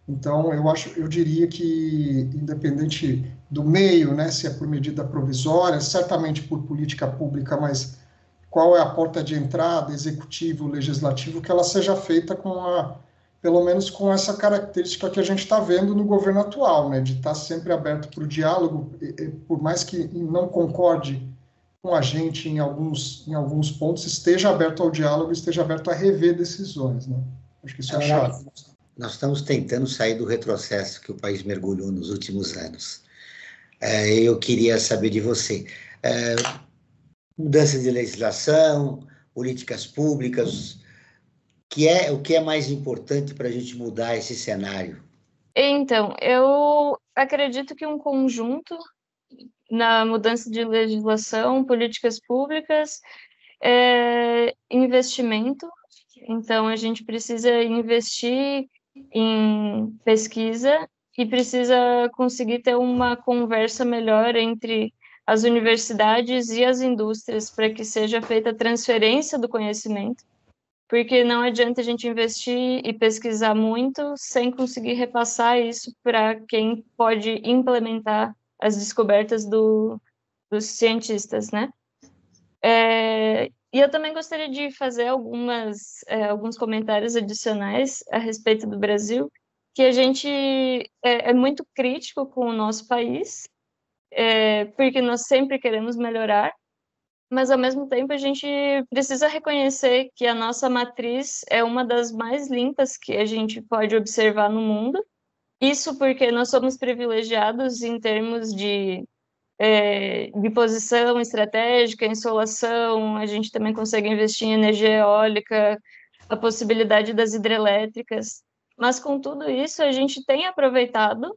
Então, eu diria que, independente do meio, né, se é por medida provisória, certamente por política pública, mas qual é a porta de entrada, executivo, legislativo, que ela seja feita pelo menos com essa característica que a gente está vendo no governo atual, né, de estar sempre aberto para o diálogo, por mais que não concorde com a gente em alguns pontos, esteja aberto ao diálogo, esteja aberto a rever decisões, né? Acho que isso é chave. Nós estamos tentando sair do retrocesso que o país mergulhou nos últimos anos. Eu queria saber de você. Mudança de legislação, políticas públicas, o que é mais importante para a gente mudar esse cenário? Então, eu acredito que um conjunto na mudança de legislação, políticas públicas, investimento. Então, a gente precisa investir em pesquisa e precisa conseguir ter uma conversa melhor entre as universidades e as indústrias para que seja feita a transferência do conhecimento, porque não adianta a gente investir e pesquisar muito sem conseguir repassar isso para quem pode implementar as descobertas dos cientistas, né? E eu também gostaria de fazer alguns comentários adicionais a respeito do Brasil, que a gente é muito crítico com o nosso país, porque nós sempre queremos melhorar, mas ao mesmo tempo a gente precisa reconhecer que a nossa matriz é uma das mais limpas que a gente pode observar no mundo. Isso porque nós somos privilegiados em termos de posição estratégica, insolação, a gente também consegue investir em energia eólica, a possibilidade das hidrelétricas, mas com tudo isso a gente tem aproveitado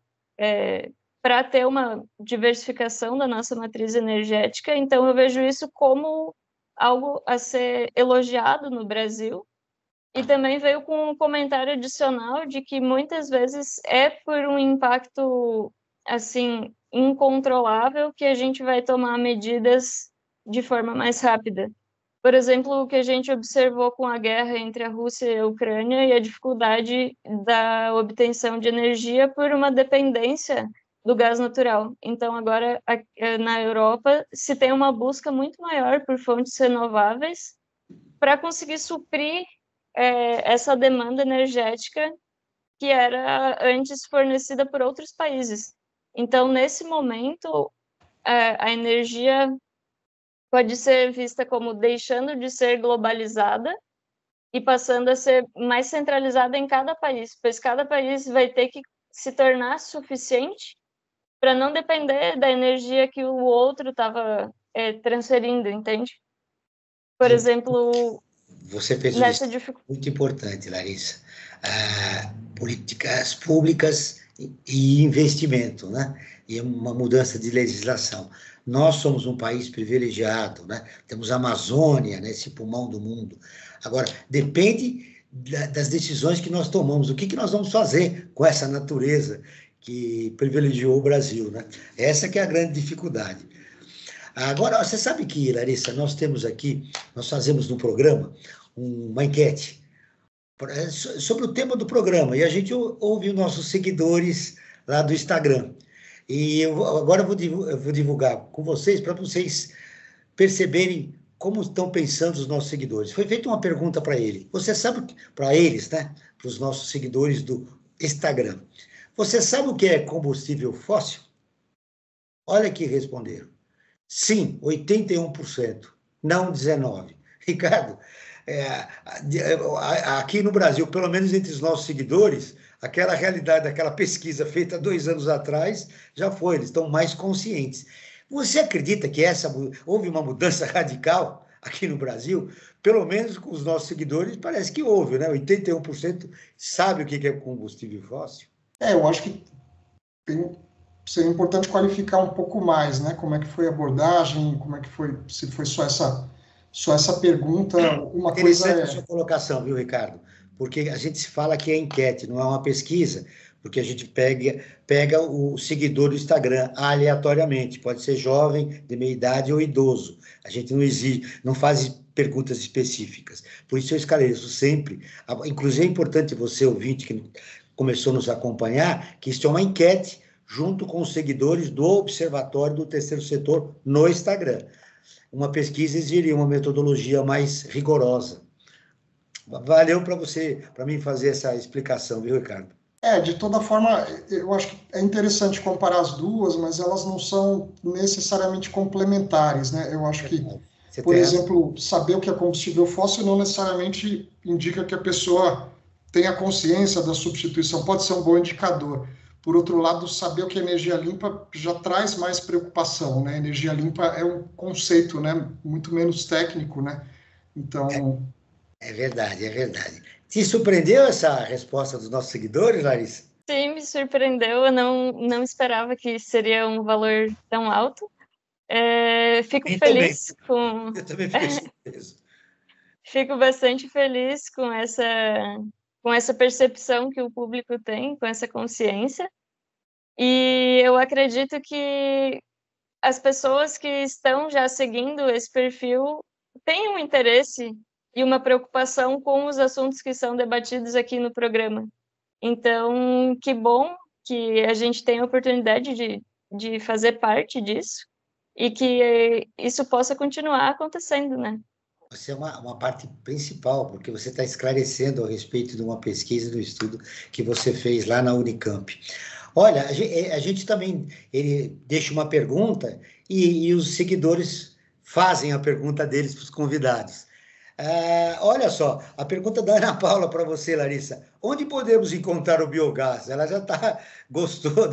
para ter uma diversificação da nossa matriz energética, então eu vejo isso como algo a ser elogiado no Brasil, e também veio com um comentário adicional de que muitas vezes é por um impacto, assim, incontrolável que a gente vai tomar medidas de forma mais rápida. Por exemplo, o que a gente observou com a guerra entre a Rússia e a Ucrânia e a dificuldade da obtenção de energia por uma dependência do gás natural. Então, agora, na Europa, se tem uma busca muito maior por fontes renováveis para conseguir suprir essa demanda energética que era antes fornecida por outros países. Então, nesse momento, a energia pode ser vista como deixando de ser globalizada e passando a ser mais centralizada em cada país, pois cada país vai ter que se tornar suficiente para não depender da energia que o outro estava transferindo, entende? Por exemplo, você fez nessa muito importante, Larissa. Políticas públicas e investimento, né? E uma mudança de legislação. Nós somos um país privilegiado, né? Temos a Amazônia, né? Esse pulmão do mundo. Agora, depende das decisões que nós tomamos. O que nós vamos fazer com essa natureza que privilegiou o Brasil, né? Essa que é a grande dificuldade. Agora, você sabe que, Larissa, nós fazemos no programa uma enquete sobre o tema do programa, e a gente ouve os nossos seguidores lá do Instagram. E agora eu vou divulgar com vocês, para vocês perceberem como estão pensando os nossos seguidores. Foi feita uma pergunta para ele. Você sabe, para eles, né? Para os nossos seguidores do Instagram. Você sabe o que é combustível fóssil? Olha que responderam. Sim, 81%. Não, 19%. Ricardo, aqui no Brasil, pelo menos entre os nossos seguidores, aquela realidade, aquela pesquisa feita 2 anos atrás, já foi, eles estão mais conscientes. Você acredita que houve uma mudança radical aqui no Brasil? Pelo menos com os nossos seguidores, parece que houve, né? 81% sabe o que é combustível fóssil? Eu acho que seria importante qualificar um pouco mais, né? Como é que foi a abordagem, como é que foi, se foi só essa pergunta, uma coisa Interessante a sua colocação, viu, Ricardo? Porque a gente se fala que é enquete, não é uma pesquisa, porque a gente pega o seguidor do Instagram aleatoriamente, pode ser jovem, de meia idade ou idoso. A gente não faz perguntas específicas. Por isso eu esclareço sempre, inclusive é importante você, ouvinte, que começou a nos acompanhar, que isso é uma enquete junto com os seguidores do Observatório do Terceiro Setor no Instagram. Uma pesquisa exigiria uma metodologia mais rigorosa. Valeu para mim fazer essa explicação, viu, Ricardo? De toda forma, eu acho que é interessante comparar as duas, mas elas não são necessariamente complementares, né? Eu acho que, por exemplo, saber o que é combustível fóssil não necessariamente indica que a pessoa tenha consciência da substituição, pode ser um bom indicador. Por outro lado, saber o que é energia limpa já traz mais preocupação, né? Energia limpa é um conceito, né? Muito menos técnico, né? Então... É verdade, é verdade. Te surpreendeu essa resposta dos nossos seguidores, Larissa? Sim, me surpreendeu. Eu não esperava que seria um valor tão alto. Fico feliz com... Eu também fiquei surpreso. Fico bastante feliz com essa percepção que o público tem, com essa consciência. E eu acredito que as pessoas que estão já seguindo esse perfil têm um interesse e uma preocupação com os assuntos que são debatidos aqui no programa. Então, que bom que a gente tem a oportunidade de fazer parte disso e que isso possa continuar acontecendo, né? Você é uma parte principal, porque você está esclarecendo a respeito de uma pesquisa, do estudo que você fez lá na Unicamp. Olha, a gente também deixa uma pergunta e os seguidores fazem a pergunta deles para os convidados. Olha só, a pergunta da Ana Paula para você, Larissa. Onde podemos encontrar o biogás? Ela já gostou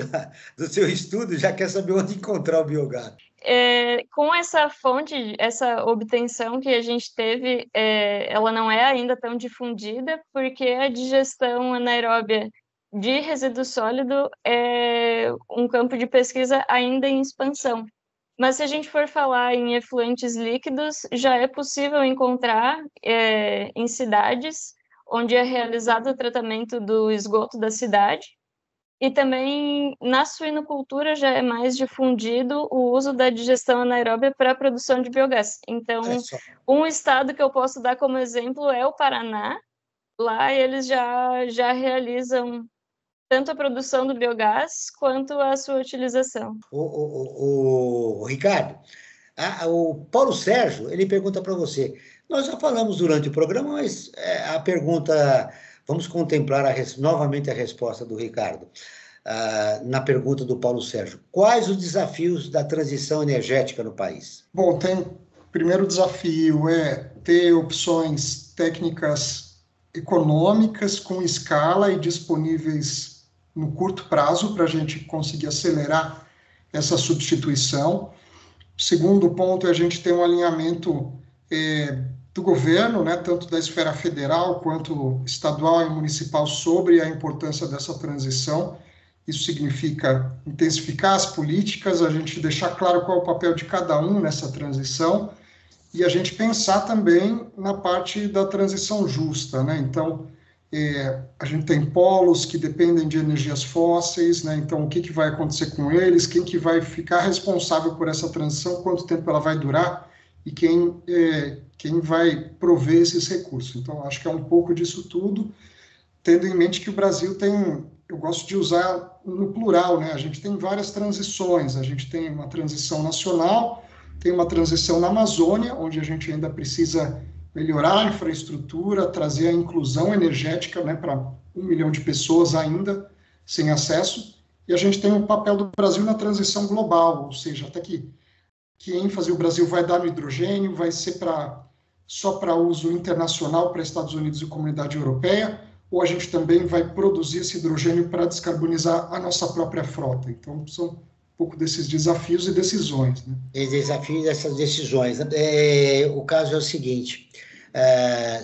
do seu estudo, já quer saber onde encontrar o biogás. Com essa fonte, essa obtenção que a gente teve, ela não é ainda tão difundida, porque a digestão anaeróbia de resíduo sólido é um campo de pesquisa ainda em expansão. Mas se a gente for falar em efluentes líquidos, já é possível encontrar em cidades onde é realizado o tratamento do esgoto da cidade, E também na suinocultura já é mais difundido o uso da digestão anaeróbia para a produção de biogás. Então, um estado que eu posso dar como exemplo é o Paraná. Lá eles já realizam tanto a produção do biogás quanto a sua utilização. O Ricardo, o Paulo Sérgio, ele pergunta para você. Nós já falamos durante o programa, mas a pergunta, vamos contemplar novamente a resposta do Ricardo. Na pergunta do Paulo Sérgio. Quais os desafios da transição energética no país? Bom, primeiro desafio é ter opções técnicas econômicas com escala e disponíveis no curto prazo para a gente conseguir acelerar essa substituição. O segundo ponto é a gente ter um alinhamento do governo, né, tanto da esfera federal quanto estadual e municipal, sobre a importância dessa transição. Isso significa intensificar as políticas, a gente deixar claro qual é o papel de cada um nessa transição e a gente pensar também na parte da transição justa, né? Então, a gente tem polos que dependem de energias fósseis, né? Então, o que vai acontecer com eles, quem que vai ficar responsável por essa transição, quanto tempo ela vai durar e quem vai prover esses recursos. Então, acho que é um pouco disso tudo, tendo em mente que o Brasil tem, eu gosto de usar no plural, né? A gente tem várias transições, a gente tem uma transição nacional, tem uma transição na Amazônia, onde a gente ainda precisa melhorar a infraestrutura, trazer a inclusão energética, né, para 1 milhão de pessoas ainda sem acesso, e a gente tem o papel do Brasil na transição global, ou seja, até que ênfase o Brasil vai dar no hidrogênio, vai ser só para uso internacional para Estados Unidos e Comunidade Europeia, ou a gente também vai produzir esse hidrogênio para descarbonizar a nossa própria frota. Então, são um pouco desses desafios e decisões, né? E desafios dessas decisões. O caso é o seguinte,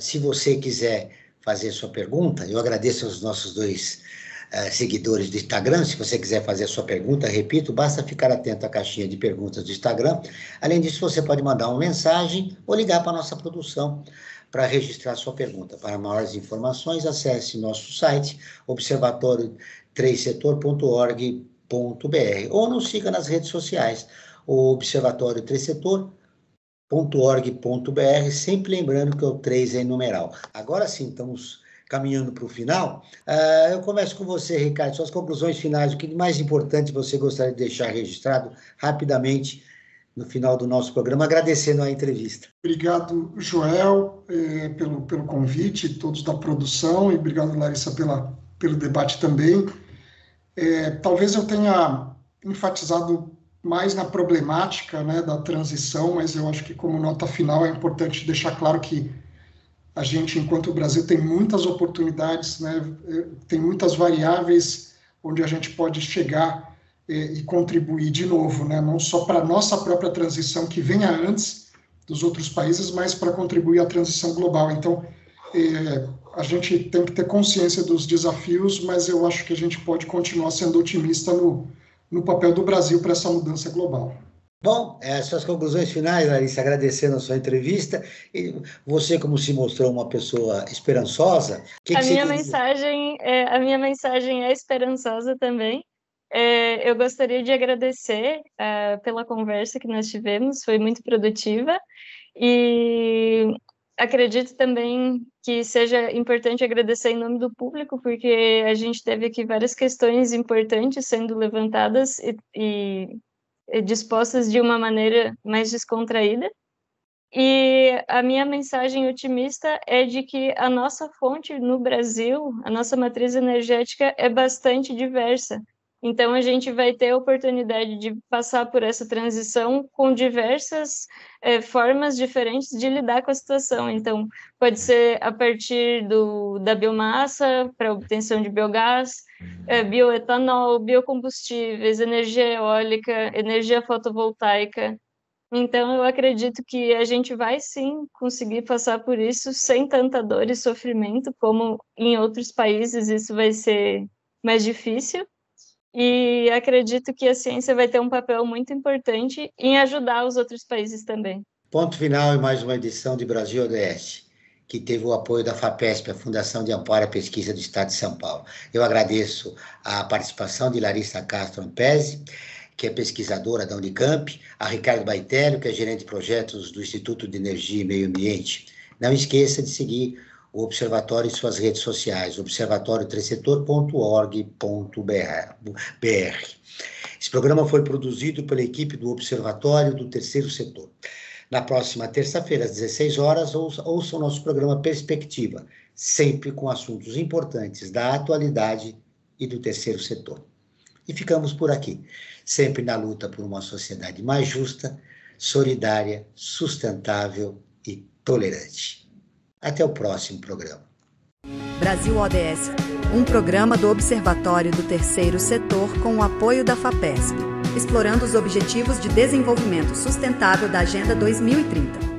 se você quiser fazer sua pergunta, eu agradeço aos nossos dois seguidores do Instagram. Se você quiser fazer a sua pergunta, repito, basta ficar atento à caixinha de perguntas do Instagram. Além disso, você pode mandar uma mensagem ou ligar para a nossa produção para registrar sua pergunta. Para maiores informações, acesse nosso site, observatório3setor.org.br, ou nos siga nas redes sociais, o Observatório 3setor.org.br, sempre lembrando que o 3 é em numeral. Agora sim, estamos caminhando para o final. Eu começo com você, Ricardo, suas conclusões finais, o que de mais importante você gostaria de deixar registrado rapidamente no final do nosso programa, agradecendo a entrevista. Obrigado, Joel, pelo convite, todos da produção, e obrigado, Larissa, pelo debate também. Talvez eu tenha enfatizado mais na problemática, né, da transição, mas eu acho que, como nota final, é importante deixar claro que a gente, enquanto o Brasil, tem muitas oportunidades, né, tem muitas variáveis onde a gente pode chegar e contribuir de novo, né, não só para a nossa própria transição, que venha antes dos outros países, mas para contribuir à transição global. Então, a gente tem que ter consciência dos desafios, mas eu acho que a gente pode continuar sendo otimista no papel do Brasil para essa mudança global. Bom, suas conclusões finais, Larissa, agradecendo a sua entrevista. E você, como se mostrou uma pessoa esperançosa, a minha mensagem é esperançosa também. Eu gostaria de agradecer pela conversa que nós tivemos, foi muito produtiva, e acredito também que seja importante agradecer em nome do público, porque a gente teve aqui várias questões importantes sendo levantadas e dispostas de uma maneira mais descontraída. E a minha mensagem otimista é de que a nossa fonte no Brasil, a nossa matriz energética é bastante diversa. Então, a gente vai ter a oportunidade de passar por essa transição com diversas formas diferentes de lidar com a situação. Então, pode ser a partir da biomassa para obtenção de biogás, bioetanol, biocombustíveis, energia eólica, energia fotovoltaica. Então, eu acredito que a gente vai, sim, conseguir passar por isso sem tanta dor e sofrimento, como em outros países isso vai ser mais difícil. E acredito que a ciência vai ter um papel muito importante em ajudar os outros países também. Ponto final em mais uma edição de Brasil ODS. que teve o apoio da FAPESP, a Fundação de Amparo à Pesquisa do Estado de São Paulo. Eu agradeço a participação de Larissa Castro Ampese, que é pesquisadora da Unicamp, a Ricardo Baitello, que é gerente de projetos do Instituto de Energia e Meio Ambiente. Não esqueça de seguir o Observatório em suas redes sociais, observatoriotercesetor.org.br. Esse programa foi produzido pela equipe do Observatório do Terceiro Setor. Na próxima terça-feira, às 16 horas, ouçam o nosso programa Perspectiva, sempre com assuntos importantes da atualidade e do terceiro setor. E ficamos por aqui, sempre na luta por uma sociedade mais justa, solidária, sustentável e tolerante. Até o próximo programa. Brasil ODS, um programa do Observatório do Terceiro Setor com o apoio da FAPESP, explorando os Objetivos de Desenvolvimento Sustentável da Agenda 2030.